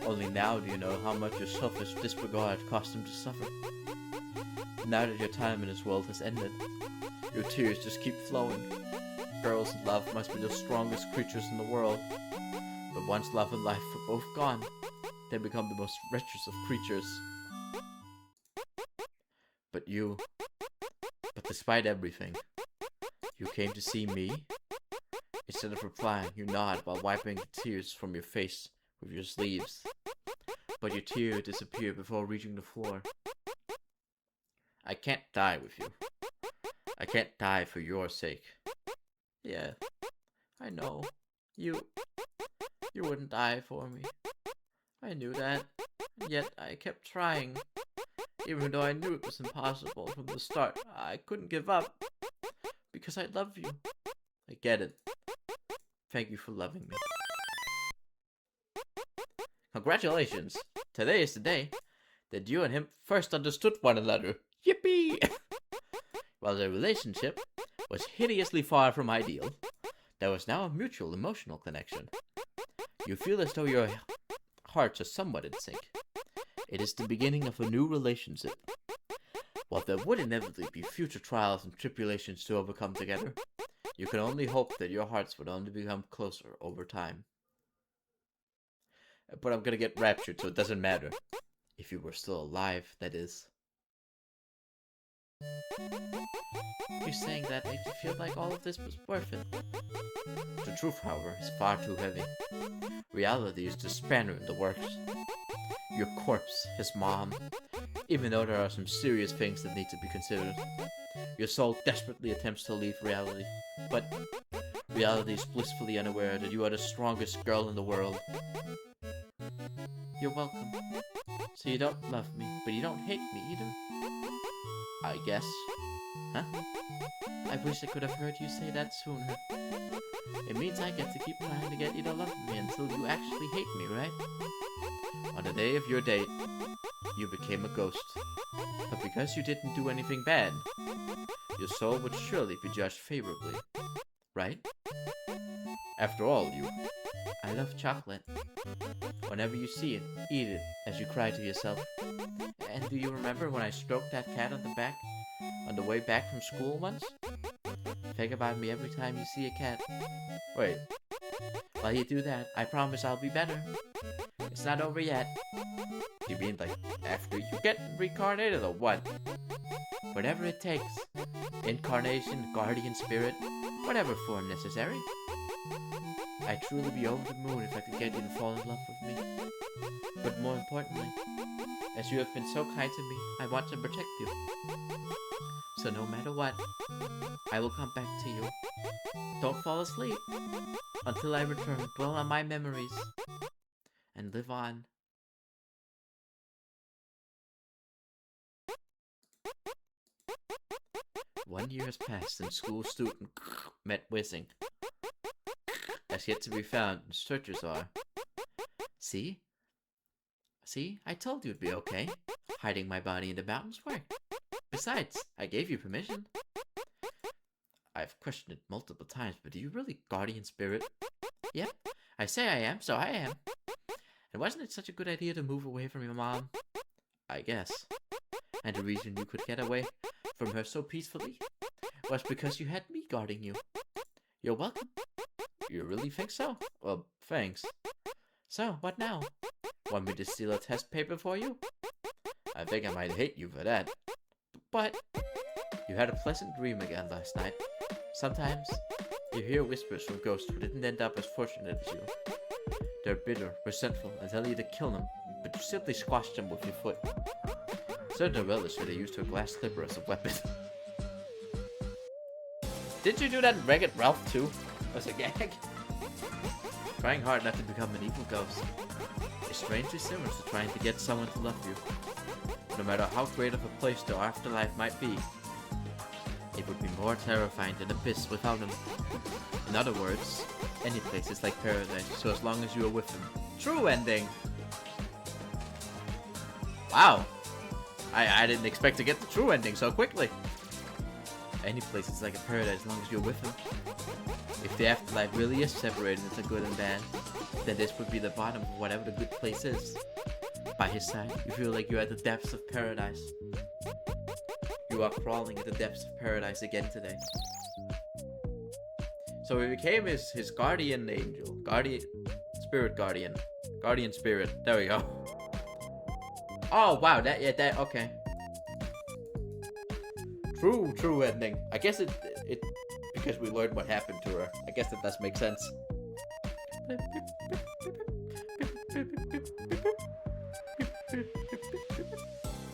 Only now do you know how much your selfish disregard cost him to suffer. Now that your time in this world has ended, your tears just keep flowing. Girls in love must be the strongest creatures in the world. But once love and life are both gone, they become the most wretched of creatures. But despite everything, you came to see me? Instead of replying, you nod while wiping the tears from your face with your sleeves. But your tear disappeared before reaching the floor. I can't die with you. I can't die for your sake. Yeah, I know. You wouldn't die for me. I knew that, yet I kept trying. Even though I knew it was impossible from the start, I couldn't give up. Because I love you. I get it. Thank you for loving me. Congratulations! Today is the day that you and him first understood one another. Yippee! While their relationship was hideously far from ideal, there was now a mutual emotional connection. You feel as though your hearts are somewhat in sync. It is the beginning of a new relationship. While there would inevitably be future trials and tribulations to overcome together, you can only hope that your hearts would only become closer over time. But I'm gonna get raptured, so it doesn't matter. If you were still alive, that is. You saying that makes you feel like all of this was worth it. The truth, however, is far too heavy. Reality is the spanner in the works. Your corpse, his mom. Even though there are some serious things that need to be considered. Your soul desperately attempts to leave reality, but reality is blissfully unaware that you are the strongest girl in the world. You're welcome. So you don't love me, but you don't hate me either? I guess. Huh? I wish I could have heard you say that sooner. It means I get to keep trying to get you to love me until you actually hate me, right? On the day of your date, you became a ghost. But because you didn't do anything bad, your soul would surely be judged favorably, right? After all, I love chocolate. Whenever you see it, eat it as you cry to yourself. And do you remember when I stroked that cat on the back on the way back from school once? Think about me every time you see a cat. Wait, while you do that, I promise I'll be better. It's not over yet. You mean like after you get reincarnated or what? Whatever it takes. Incarnation, guardian spirit, whatever form necessary. I'd truly be over the moon if I could get you to fall in love with me. But more importantly, as you have been so kind to me, I want to protect you. So no matter what, I will come back to you. Don't fall asleep. Until I return, dwell on my memories. And live on. One year has passed and school student met whizzing. As yet to be found, and searchers are. See? See? I told you it'd be okay. Hiding my body in the mountains worked. Besides, I gave you permission. I've questioned it multiple times, but are you really guardian spirit? Yep, I say I am, so I am. And wasn't it such a good idea to move away from your mom? I guess. And the reason you could get away from her so peacefully was because you had me guarding you. You're welcome. You really think so? Well, thanks. So, what now? Want me to steal a test paper for you? I think I might hate you for that. But you had a pleasant dream again last night. Sometimes you hear whispers from ghosts who didn't end up as fortunate as you. They're bitter, resentful, and tell you to kill them, but you simply squash them with your foot. Certain relish they used her glass slipper as a weapon. Did you do that in Wreck-It Ralph too? As a gag? Trying hard not to become an evil ghost is strangely similar to trying to get someone to love you. No matter how great of a place the afterlife might be, it would be more terrifying than abyss without him. In other words, any place is like paradise, so as long as you are with him. True ending! Wow! I didn't expect to get the true ending so quickly. Any place is like a paradise as long as you're with him. If the afterlife really is separated into good and bad, then this would be the bottom of whatever the good place is. By his side, you feel like you're at the depths of paradise. You are crawling at the depths of paradise again today. So he became his guardian angel. Spirit guardian. Guardian spirit. There we go. Oh, wow. Okay. True ending. I guess it because we learned what happened to her. I guess that does make sense.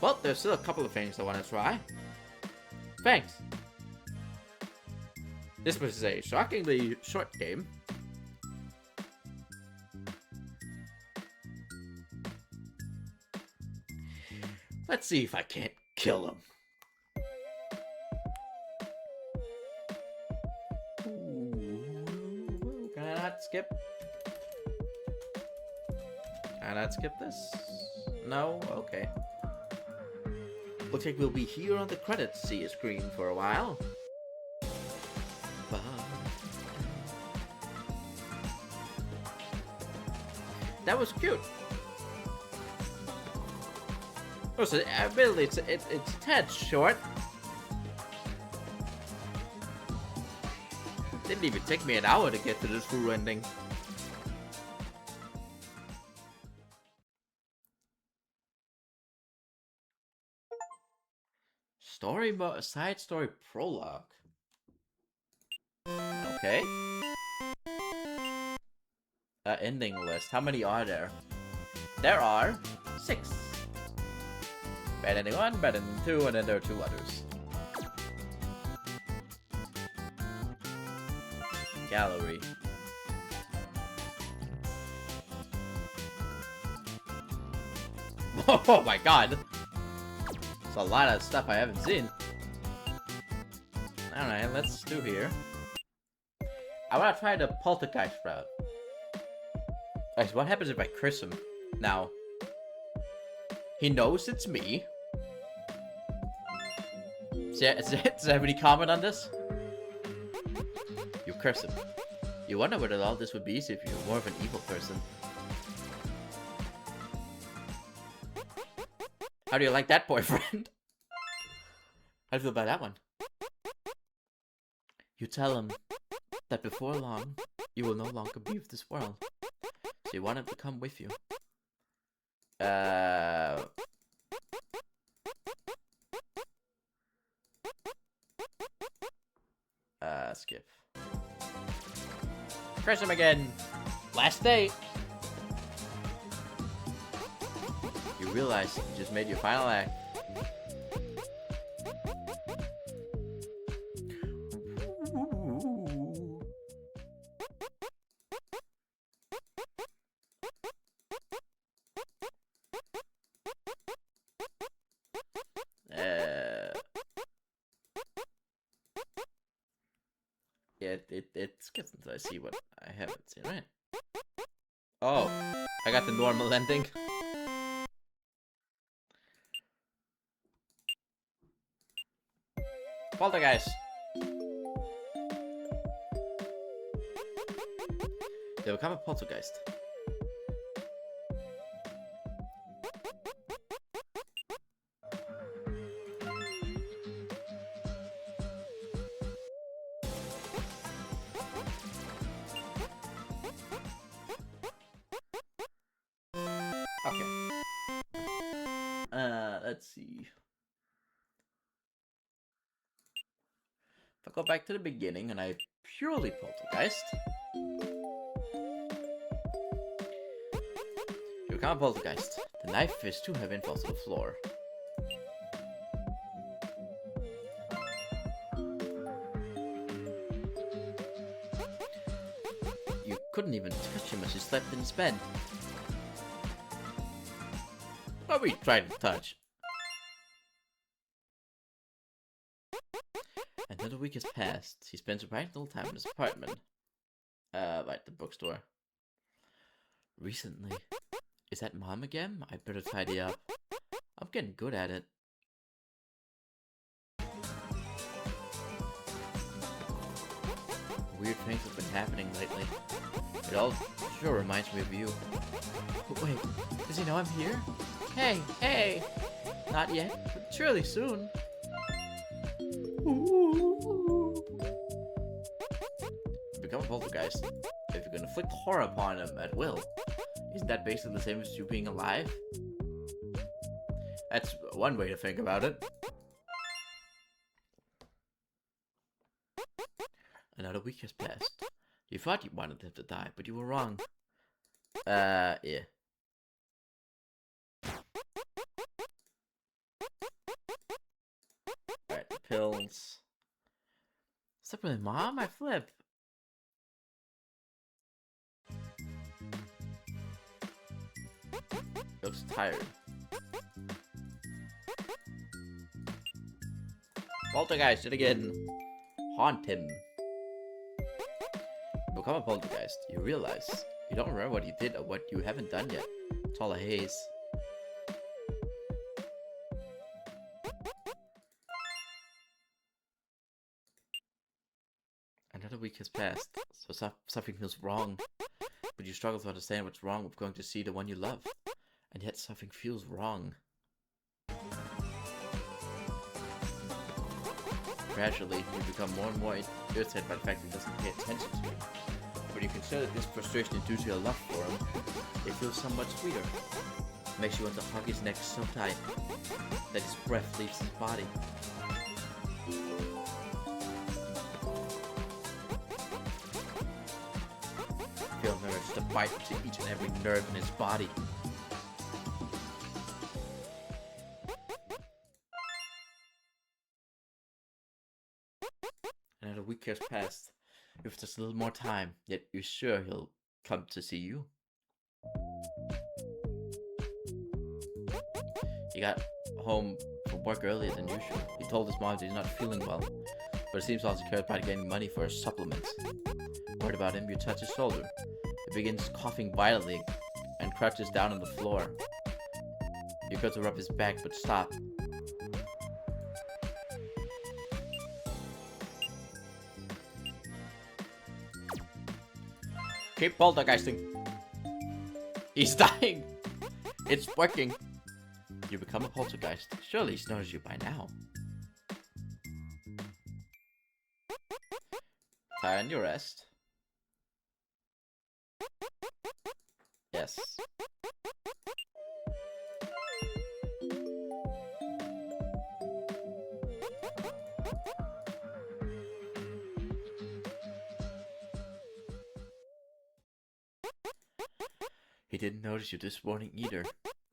Well, there's still a couple of things I want to try. Thanks. This was a shockingly short game. Let's see if I can't kill him. Ooh, can I not skip? Can I not skip this? No? Okay. Looks like we'll be here on the credits screen for a while. That was cute. Oh, so admittedly, it's a tad short. Didn't even take me an hour to get to the true ending. Story mode, side story prologue. Okay. Ending list. How many are there? There are 6. Bad ending 1, bad ending 2, and then there are 2 others. Gallery. Oh my god! It's a lot of stuff I haven't seen. Alright, let's do here. I wanna try the poltergeist route. Alright, so what happens if I curse him? Now, he knows it's me. Does he have any comment on this? You curse him. You wonder whether all this would be easy if you were more of an evil person. How do you like that, boyfriend? How do you feel about that one? You tell him that before long, you will no longer be of this world. So you want him to come with you. Skip. Curse him again! Last day! You realize you just made your final act. Yeah, it skips until I see what I haven't seen, right? Oh, I got the normal ending. Poltergeist! They become a poltergeist. Okay. Let's see. If I go back to the beginning and I purely poltergeist, you become a poltergeist. The knife is too heavy and falls to the floor. You couldn't even touch him as he slept in his bed. What were you trying to touch? Another week has passed. He spends a right little time in his apartment. Right, the bookstore. Recently. Is that Mom again? I better tidy up. I'm getting good at it. Weird things have been happening lately. It all sure reminds me of you. But wait, does he know I'm here? Hey, hey! Not yet, but surely soon. Become a poltergeist. If you're gonna inflict horror upon him at will, isn't that basically the same as you being alive? That's one way to think about it. Another week has passed. You thought you wanted him to die, but you were wrong. Yeah. Alright, the pills. What's up with Mom? I flip. Looks tired. Poltergeist it again. Haunt him. Become a poltergeist. You realize you don't remember what you did or what you haven't done yet. It's all a haze. Another week has passed, so something feels wrong. But you struggle to understand what's wrong with going to see the one you love. And yet something feels wrong. Gradually, you become more and more irritated by the fact that he doesn't pay attention to you. When you consider that this frustration is due to your love for him, it feels somewhat sweeter. It makes you want to hug his neck so tight that his breath leaves his body. Feel an urge to bite into each and every nerve in his body. Another week has passed. With just a little more time, yet you're sure he'll come to see you. He got home from work earlier than usual. He told his mom that he's not feeling well, but it seems all he cares about getting money for his supplements. Worried about him, you touch his shoulder. He begins coughing violently and crouches down on the floor. You go to rub his back, but stop. Keep poltergeisting. He's dying. It's working. You become a poltergeist. Surely he's noticed you by now. Tie on your rest. Yes. He didn't notice you this morning either.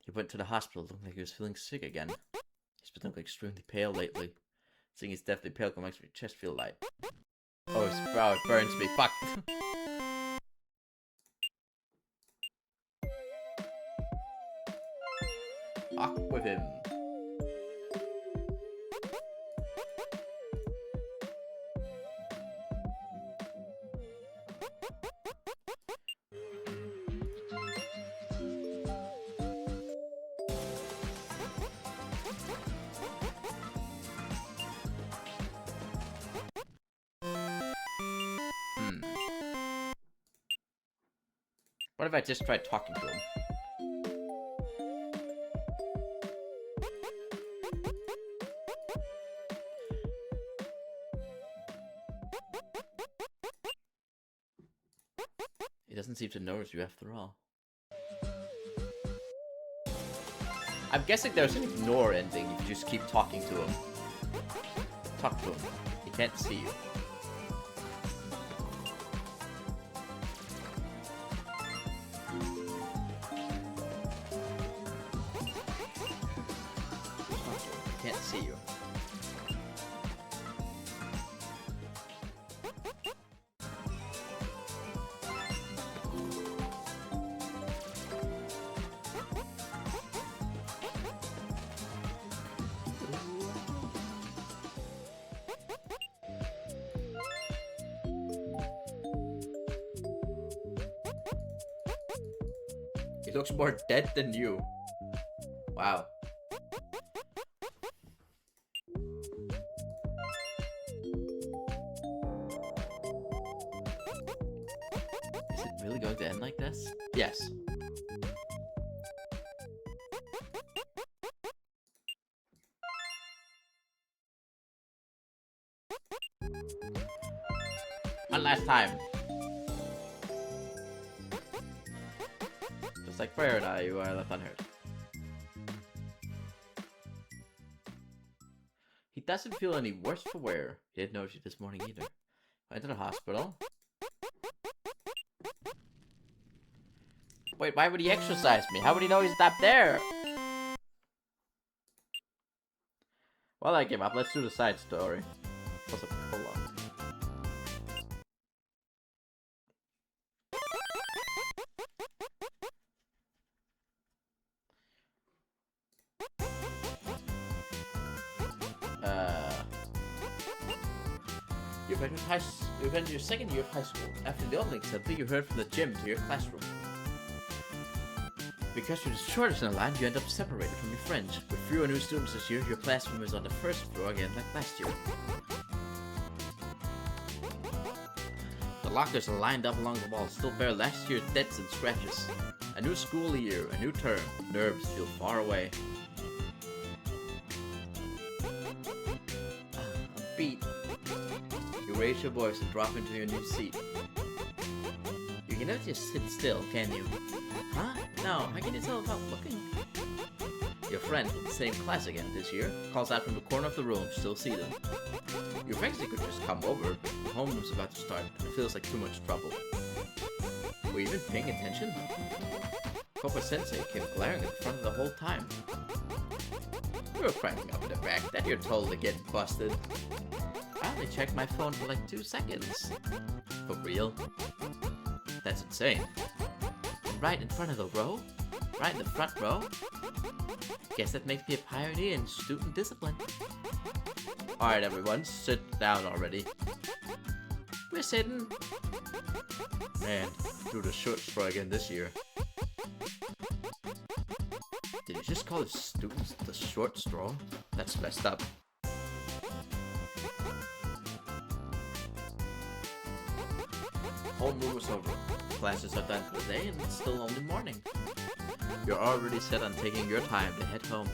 He went to the hospital looking like he was feeling sick again. He's been looking extremely pale lately. Seeing he's deathly pale makes my chest feel light. Oh, his brow, it burns me. Fuck! Fuck with him. What if I just tried talking to him? He doesn't seem to notice you after all. I'm guessing there's an ignore ending if you just keep talking to him. Talk to him. He can't see you. He can't see you. He looks more dead than you. Wow. Is it really going to end like this? Yes. One last time. Just like Freya and I, you are left unhurt. He doesn't feel any worse for wear. He didn't notice you this morning either. Went to the hospital. Wait, why would he exercise me? How would he know he's not there? Well, I gave up. Let's do the side story. What's a prologue? You've entered your second year of high school. After the opening assembly, you heard from the gym to your classroom. Because you're the shortest in the line, you end up separated from your friends. With fewer new students this year, your classroom is on the first floor again like last year. The lockers are lined up along the wall, still bear last year's dents and scratches. A new school year, a new term. Nerves feel far away. A beat. You raise your voice and drop into your new seat. You can never just sit still, can you? Huh? No, how can you tell without looking? Your friend in the same class again this year calls out from the corner of the room, still seated. You thinks he could just come over, but the homeroom's about to start, and it feels like too much trouble. Were you even paying attention? Kopa Sensei kept glaring at the front of the whole time. You were cranking up in the back, that you're totally getting busted. I only checked my phone for like 2 seconds. For real? That's insane. And right in front of the row? Right in the front row? Guess that makes me a pioneer in student discipline. Alright everyone, sit down already. We're sitting. Man, do the short straw again this year. Did you just call the students the short straw? That's messed up. Homeroom is over. Classes are done for the day and it's still only morning. You're already set on taking your time to head home.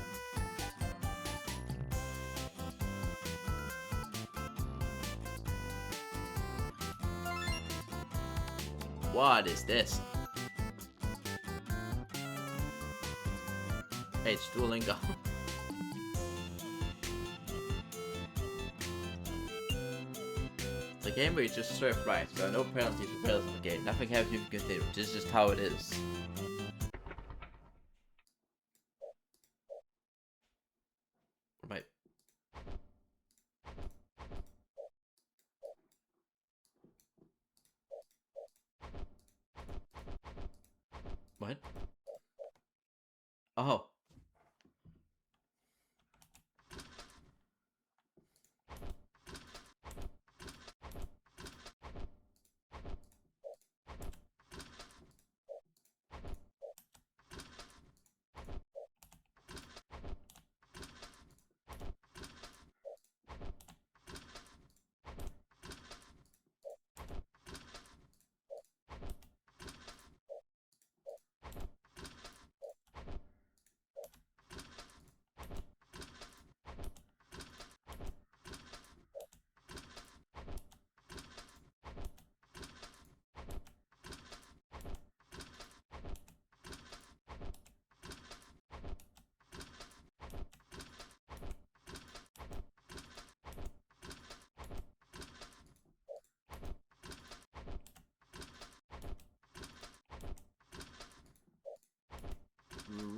What is this? Hey, it's Duolingo. It's a game where you just surf right, so there are no penalties for failures in the game. Nothing happens if you continue. This is just how it is. Right. What? Oh.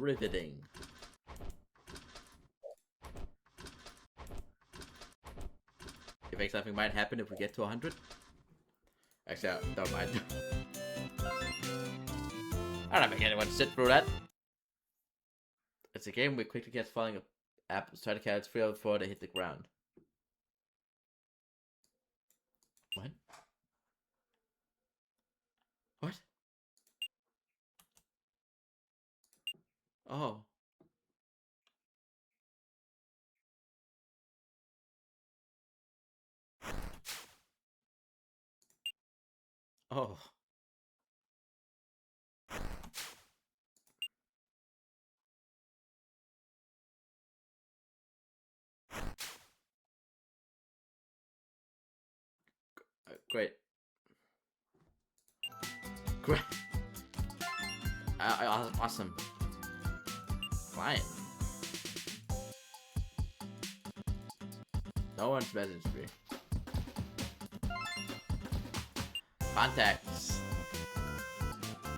riveting. You think something might happen if we get to 100? Actually, don't mind. I don't think anyone sit through that. It's a game where quickly gets falling apples. Try to catch 3 out of 4 to hit the ground. What? What? Oh. Oh. Great. Great. Awesome. Fine. No one's messaged me. Contacts.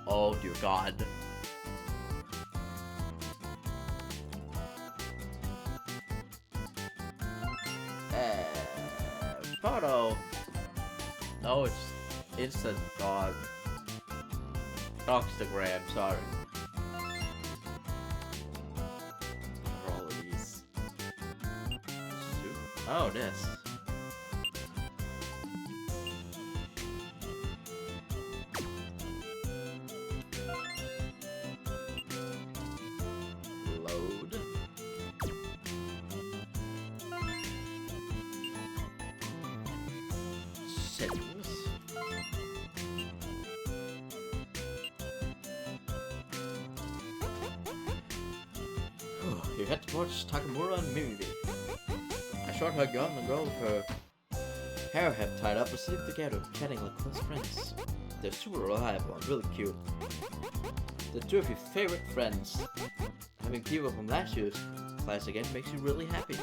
Oh dear God. Photo. No, it's instant dog. Dogstagram, sorry. For all of these. Oh, this. Load. Settings. You had to watch Takamura and Mimimi. I shot her gun and girl with her hair had tied up and sitting together, chatting like close friends. They're super reliable and really cute. They're two of your favorite friends. Having people from last year's class again makes you really happy.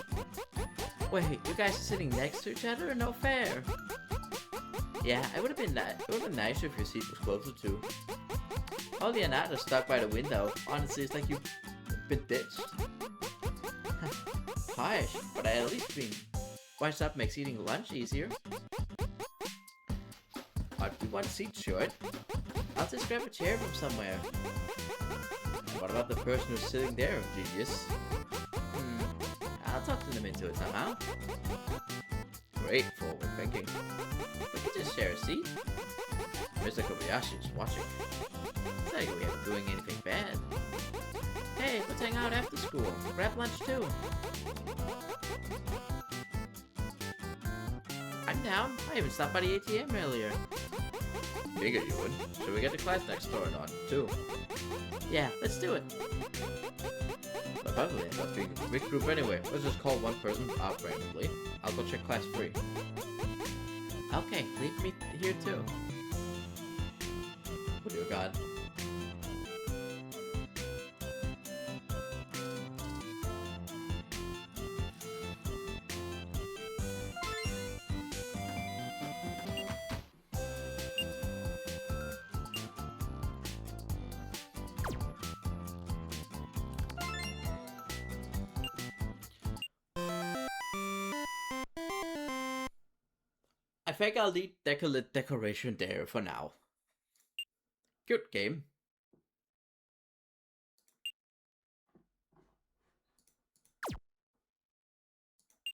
Wait, you guys are sitting next to each other? No fair. Yeah, it would have been nicer if your seat was closer too. Only Anata stuck by the window. Honestly, it's like you've been ditched. Harsh, but I at least being washed up makes eating lunch easier. But we want seat short. I'll just grab a chair from somewhere. What about the person who's sitting there, genius? I'll talk to them into it somehow. Great forward thinking. We could just share a seat. Mr. Kobayashi is watching. It's like we aren't doing anything bad. Hey, let's hang out after school. Grab lunch too. I'm down. I even stopped by the ATM earlier. Figured you would. Should we get to class next door or not, too? Yeah, let's do it. But probably end up being a big group anyway. Let's just call one person out randomly. I'll go check class 3. Okay, leave me here too. Oh dear God. I think I'll leave Decolate Decoration there for now. Good game.